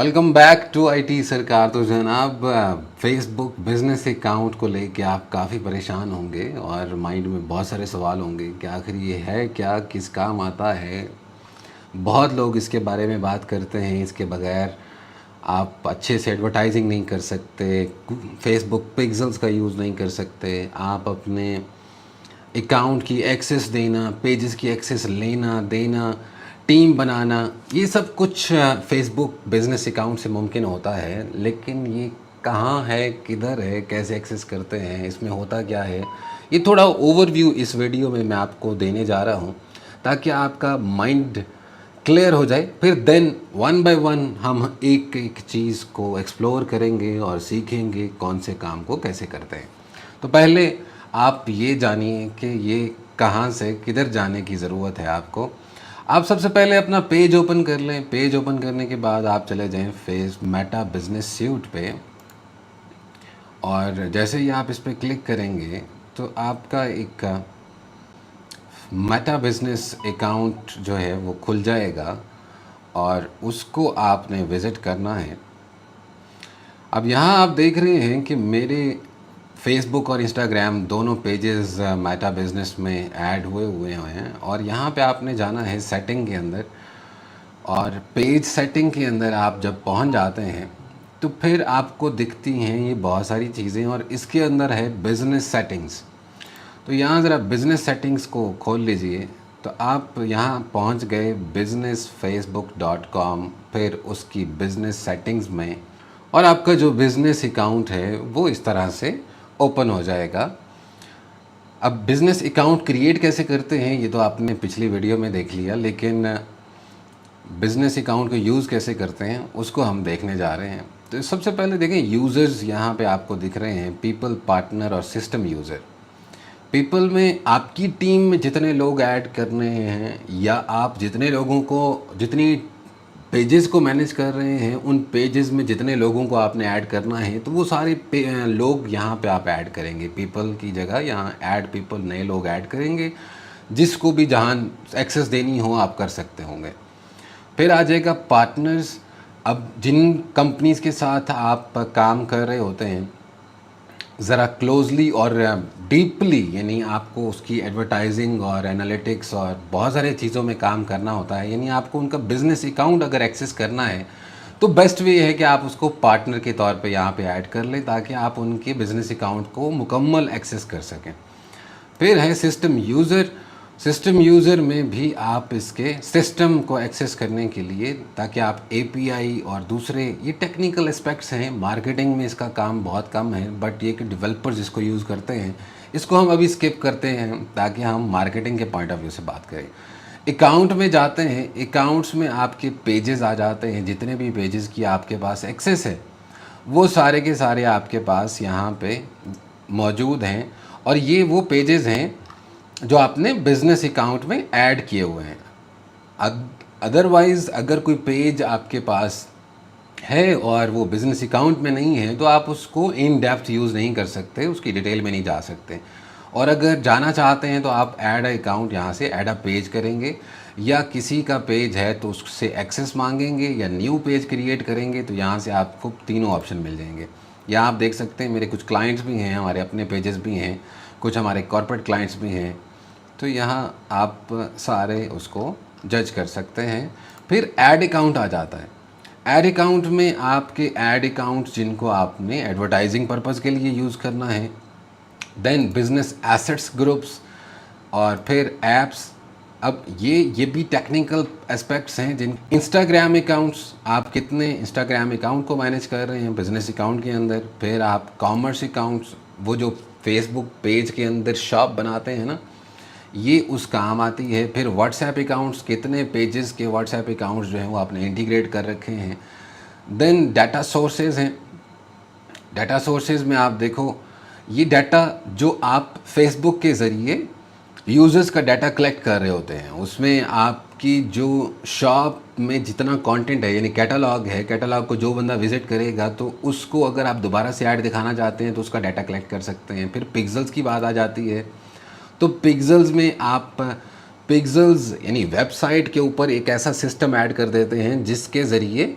Welcome back to IT सरकार। तो जनाब, फेसबुक बिजनेस अकाउंट को लेके आप काफ़ी परेशान होंगे और माइंड में बहुत सारे सवाल होंगे कि आखिर ये है क्या, किस काम आता है। बहुत लोग इसके बारे में बात करते हैं। इसके बगैर आप अच्छे से एडवर्टाइजिंग नहीं कर सकते, फेसबुक पिक्सल्स का यूज़ नहीं कर सकते, आप अपने अकाउंट की एक्सेस देना, पेजेस की एक्सेस लेना देना, टीम बनाना, ये सब कुछ फेसबुक बिज़नेस अकाउंट से मुमकिन होता है। लेकिन ये कहाँ है, किधर है, कैसे एक्सेस करते हैं, इसमें होता क्या है, ये थोड़ा ओवरव्यू इस वीडियो में मैं आपको देने जा रहा हूँ ताकि आपका माइंड क्लियर हो जाए। फिर देन वन बाय वन हम एक एक चीज़ को एक्सप्लोर करेंगे और सीखेंगे कौन से काम को कैसे करते हैं। तो पहले आप ये जानिए कि ये कहाँ से किधर जाने की ज़रूरत है आपको। आप सबसे पहले अपना पेज ओपन कर लें। पेज ओपन करने के बाद आप चले जाएं फेस मेटा बिजनेस सूट पे, और जैसे ही आप इस पर क्लिक करेंगे तो आपका एक मेटा बिजनेस अकाउंट जो है वो खुल जाएगा और उसको आपने विज़िट करना है। अब यहाँ आप देख रहे हैं कि मेरे फेसबुक और इंस्टाग्राम दोनों पेजेस मेटा बिजनेस में ऐड हुए हैं। और यहाँ पे आपने जाना है सेटिंग के अंदर, और पेज सेटिंग के अंदर आप जब पहुँच जाते हैं तो फिर आपको दिखती हैं ये बहुत सारी चीज़ें, और इसके अंदर है बिज़नेस सेटिंग्स। तो यहाँ ज़रा बिज़नेस सेटिंग्स को खोल लीजिए। तो आप यहाँ पहुँच गए businessfacebook.com, फिर उसकी बिज़नेस सेटिंग्स में, और आपका जो बिज़नेस अकाउंट है वो इस तरह से ओपन हो जाएगा। अब बिज़नेस अकाउंट क्रिएट कैसे करते हैं ये तो आपने पिछली वीडियो में देख लिया, लेकिन बिज़नेस अकाउंट को यूज़ कैसे करते हैं उसको हम देखने जा रहे हैं। तो सबसे पहले देखें, यूज़र्स यहाँ पे आपको दिख रहे हैं, पीपल, पार्टनर और सिस्टम यूज़र। पीपल में आपकी टीम में जितने लोग ऐड करने हैं, या आप जितने लोगों को, जितनी पेजेस को मैनेज कर रहे हैं, उन पेजेस में जितने लोगों को आपने ऐड करना है, तो वो सारे लोग यहाँ पे आप ऐड करेंगे। पीपल की जगह यहाँ ऐड पीपल, नए लोग ऐड करेंगे। जिसको भी जहाँ एक्सेस देनी हो आप कर सकते होंगे। फिर आ जाएगा पार्टनर्स। अब जिन कंपनीज़ के साथ आप काम कर रहे होते हैं, ज़रा क्लोजली और डीपली, यानी आपको उसकी एडवर्टाइजिंग और एनालिटिक्स और बहुत सारे चीज़ों में काम करना होता है, यानी आपको उनका बिज़नेस अकाउंट अगर एक्सेस करना है तो बेस्ट वे है कि आप उसको पार्टनर के तौर पे यहाँ पे ऐड कर लें ताकि आप उनके बिज़नेस अकाउंट को मुकम्मल एक्सेस कर सकें। फिर है सिस्टम यूज़र। सिस्टम यूज़र में भी आप इसके सिस्टम को एक्सेस करने के लिए, ताकि आप एपीआई और दूसरे, ये टेक्निकल एस्पेक्ट्स हैं, मार्केटिंग में इसका काम बहुत कम है, बट ये कि डेवलपर्स इसको यूज़ करते हैं, इसको हम अभी स्किप करते हैं ताकि हम मार्केटिंग के पॉइंट ऑफ व्यू से बात करें। अकाउंट में जाते हैं, अकाउंट्स में आपके पेजेस आ जाते हैं। जितने भी पेजेस की आपके पास एक्सेस है वो सारे के सारे आपके पास यहाँ पे मौजूद हैं, और ये वो पेजेस हैं जो आपने बिज़नेस अकाउंट में ऐड किए हुए हैं। अदरवाइज़ अगर कोई पेज आपके पास है और वो बिज़नेस अकाउंट में नहीं है तो आप उसको इन डेप्थ यूज़ नहीं कर सकते, उसकी डिटेल में नहीं जा सकते। और अगर जाना चाहते हैं तो आप ऐड अकाउंट यहाँ से ऐड अ पेज करेंगे, या किसी का पेज है तो उससे एक्सेस मांगेंगे, या न्यू पेज क्रिएट करेंगे, तो यहाँ से आपको तीनों ऑप्शन मिल जाएंगे। यहाँ आप देख सकते हैं मेरे कुछ क्लाइंट्स भी हैं, हमारे अपने पेजेस भी हैं, कुछ हमारे कॉर्पोरेट क्लाइंट्स भी हैं। तो यहाँ आप सारे उसको जज कर सकते हैं। फिर ऐड अकाउंट आ जाता है। ऐड अकाउंट में आपके ऐड अकाउंट जिनको आपने एडवर्टाइजिंग पर्पज़ के लिए यूज़ करना है, देन बिजनेस एसेट्स ग्रुप्स, और फिर ऐप्स। अब ये भी टेक्निकल एस्पेक्ट्स हैं जिन इंस्टाग्राम अकाउंट्स, आप कितने इंस्टाग्राम अकाउंट को मैनेज कर रहे हैं बिज़नेस अकाउंट के अंदर। फिर आप कॉमर्स अकाउंट्स, वो जो फेसबुक पेज के अंदर शॉप बनाते हैं ना, ये उस काम आती है। फिर व्हाट्सएप अकाउंट्स, कितने पेजेस के व्हाट्सएप अकाउंट्स जो हैं वो आपने इंटीग्रेट कर रखे हैं। देन डाटा सोर्सेज हैं। डाटा सोर्सेज में आप देखो, ये डाटा जो आप फेसबुक के ज़रिए यूज़र्स का डाटा कलेक्ट कर रहे होते हैं, उसमें आपकी जो शॉप में जितना कंटेंट है, यानी कैटलॉग है, कैटलॉग को जो बंदा विज़िट करेगा तो उसको अगर आप दोबारा से ऐड दिखाना चाहते हैं तो उसका डाटा कलेक्ट कर सकते हैं। फिर पिक्सल्स की बात आ जाती है। तो पिक्सल्स में आप पिक्सल्स यानी वेबसाइट के ऊपर एक ऐसा सिस्टम ऐड कर देते हैं जिसके ज़रिए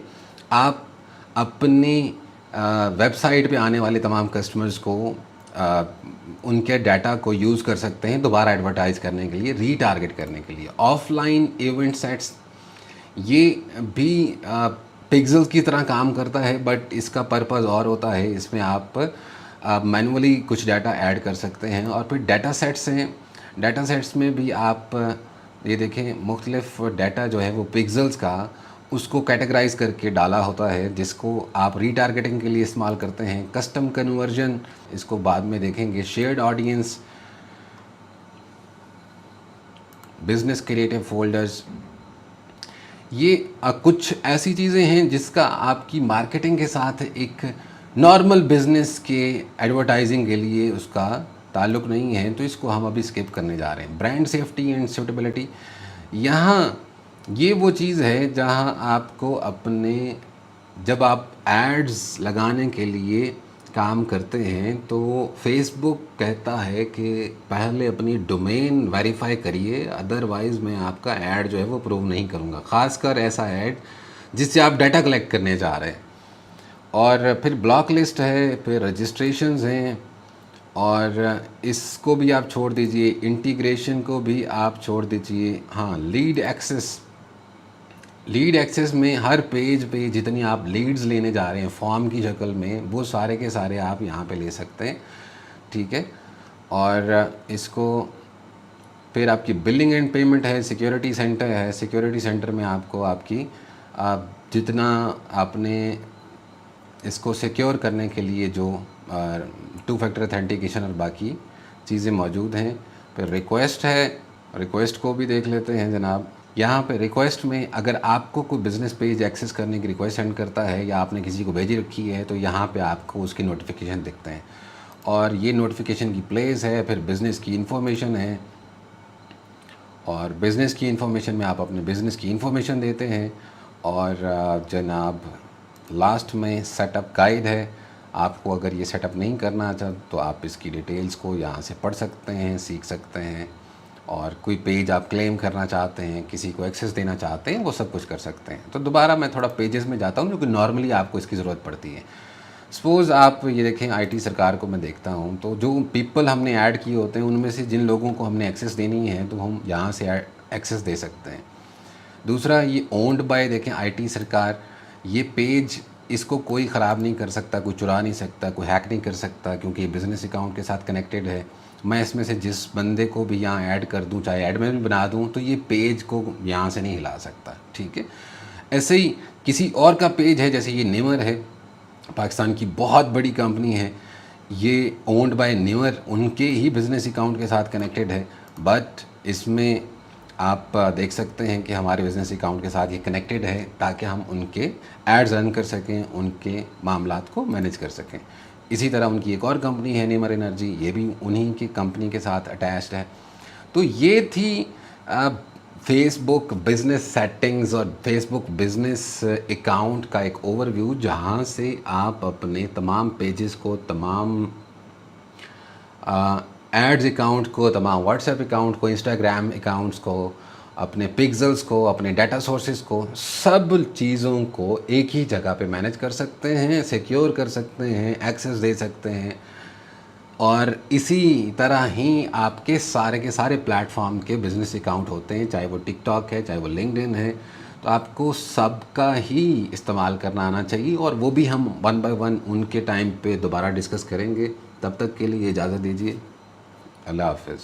आप अपनी वेबसाइट पे आने वाले तमाम कस्टमर्स को उनके डाटा को यूज़ कर सकते हैं दोबारा एडवर्टाइज करने के लिए, रीटारगेट करने के लिए। ऑफलाइन इवेंट सेट्स ये भी पिक्सेल्स की तरह काम करता है, बट इसका पर्पज़ और होता है। इसमें आप मैनुअली कुछ डाटा ऐड कर सकते हैं। और फिर डाटा सेट्स हैं, डाटा सेट्स में भी आप ये देखें मुख्तलिफ डाटा जो है वो पिक्सेल्स का उसको कैटेगराइज करके डाला होता है, जिसको आप रीटारगेटिंग के लिए इस्तेमाल करते हैं। कस्टम कन्वर्जन, इसको बाद में देखेंगे। Shared audience, business creative folders, ये कुछ ऐसी चीज़ें हैं जिसका आपकी मार्केटिंग के साथ एक नॉर्मल बिजनेस के एडवर्टाइजिंग के लिए उसका ताल्लुक़ नहीं है, तो इसको हम अभी स्किप करने जा रहे हैं। ब्रांड सेफ्टी एंड सूटेबिलिटी, यहाँ ये वो चीज़ है जहाँ आपको अपने, जब आप एड्स लगाने के लिए काम करते हैं तो फेसबुक कहता है कि पहले अपनी डोमेन वेरीफाई करिए, अदरवाइज़ मैं आपका ऐड जो है वो अप्रूव नहीं करूँगा। ख़ासकर ऐसा ऐड जिससे आप डाटा कलेक्ट करने जा रहे हैं। और फिर ब्लॉक लिस्ट है, फिर रजिस्ट्रेशंस हैं, और इसको भी आप छोड़ दीजिए। इंटीग्रेशन को भी आप छोड़ दीजिए। हाँ, लीड एक्सेस, लीड एक्सेस में हर पेज पे जितनी आप लीड्स लेने जा रहे हैं फॉर्म की शक्ल में, वो सारे के सारे आप यहाँ पे ले सकते हैं, ठीक है। और इसको फिर आपकी बिलिंग एंड पेमेंट है, सिक्योरिटी सेंटर है। सिक्योरिटी सेंटर में आपको आपकी जितना आपने इसको सिक्योर करने के लिए जो 2 फैक्टर ऑथेंटिकेशन और बाकी चीज़ें मौजूद हैं। फिर रिक्वेस्ट है, रिक्वेस्ट को भी देख लेते हैं जनाब। यहाँ पे रिक्वेस्ट में अगर आपको कोई बिज़नेस पेज एक्सेस करने की रिक्वेस्ट सेंड करता है या आपने किसी को भेजी रखी है, तो यहाँ पे आपको उसकी नोटिफिकेशन दिखते हैं, और ये नोटिफिकेशन की प्लेस है। फिर बिज़नेस की इन्फॉर्मेशन है, और बिज़नेस की इन्फॉर्मेशन में आप अपने बिज़नेस की इन्फॉर्मेशन देते हैं। और जनाब लास्ट में सेटअप गाइड है। आपको अगर ये सेटअप नहीं करना चाहते तो आप इसकी डिटेल्स को यहाँ से पढ़ सकते हैं, सीख सकते हैं। और कोई पेज आप क्लेम करना चाहते हैं, किसी को एक्सेस देना चाहते हैं, वो सब कुछ कर सकते हैं। तो दोबारा मैं थोड़ा पेजेस में जाता हूँ, जो कि नॉर्मली आपको इसकी ज़रूरत पड़ती है। सपोज़ आप ये देखें, आईटी सरकार को मैं देखता हूँ, तो जो पीपल हमने ऐड किए होते हैं उनमें से जिन लोगों को हमने एक्सेस देनी है तो हम यहाँ से एक्सेस दे सकते हैं। दूसरा, ये ओन्ड बाय, देखें आईटी सरकार, ये पेज इसको कोई ख़राब नहीं कर सकता, कोई चुरा नहीं सकता, कोई हैक नहीं कर सकता, क्योंकि ये बिज़नेस अकाउंट के साथ कनेक्टेड है। मैं इसमें से जिस बंदे को भी यहाँ ऐड कर दूँ, चाहे एडमिन भी बना दूँ, तो ये पेज को यहाँ से नहीं हिला सकता, ठीक है। ऐसे ही किसी और का पेज है, जैसे ये निमर है, पाकिस्तान की बहुत बड़ी कंपनी है, ये ओन्ड बाय निमर, उनके ही बिज़नेस अकाउंट के साथ कनेक्टेड है। बट इसमें आप देख सकते हैं कि हमारे बिज़नेस अकाउंट के साथ ये कनेक्टेड है, ताकि हम उनके एड्स रन कर सकें, उनके मामलात को मैनेज कर सकें। इसी तरह उनकी एक और कंपनी है नीमर एनर्जी, ये भी उन्हीं की कंपनी के साथ अटैच्ड है। तो ये थी फेसबुक बिज़नेस सेटिंग्स और फेसबुक बिज़नेस अकाउंट का एक ओवरव्यू, जहाँ से आप अपने तमाम पेजेस को, तमाम एड्स अकाउंट को, तमाम व्हाट्सएप अकाउंट को, इंस्टाग्राम अकाउंट्स को, अपने पिक्सेल्स को, अपने डाटा सोर्सेज को, सब चीज़ों को एक ही जगह पे मैनेज कर सकते हैं, सिक्योर कर सकते हैं, एक्सेस दे सकते हैं। और इसी तरह ही आपके सारे के सारे प्लेटफॉर्म के बिज़नेस अकाउंट होते हैं, चाहे वो टिकटॉक है, चाहे वो लिंक्डइन है। तो आपको सबका ही इस्तेमाल करना आना चाहिए, और वो भी हम 1 बाय 1 उनके टाइम पे दोबारा डिस्कस करेंगे। तब तक के लिए इजाज़त दीजिए। अल्लाह हाफ़िज़।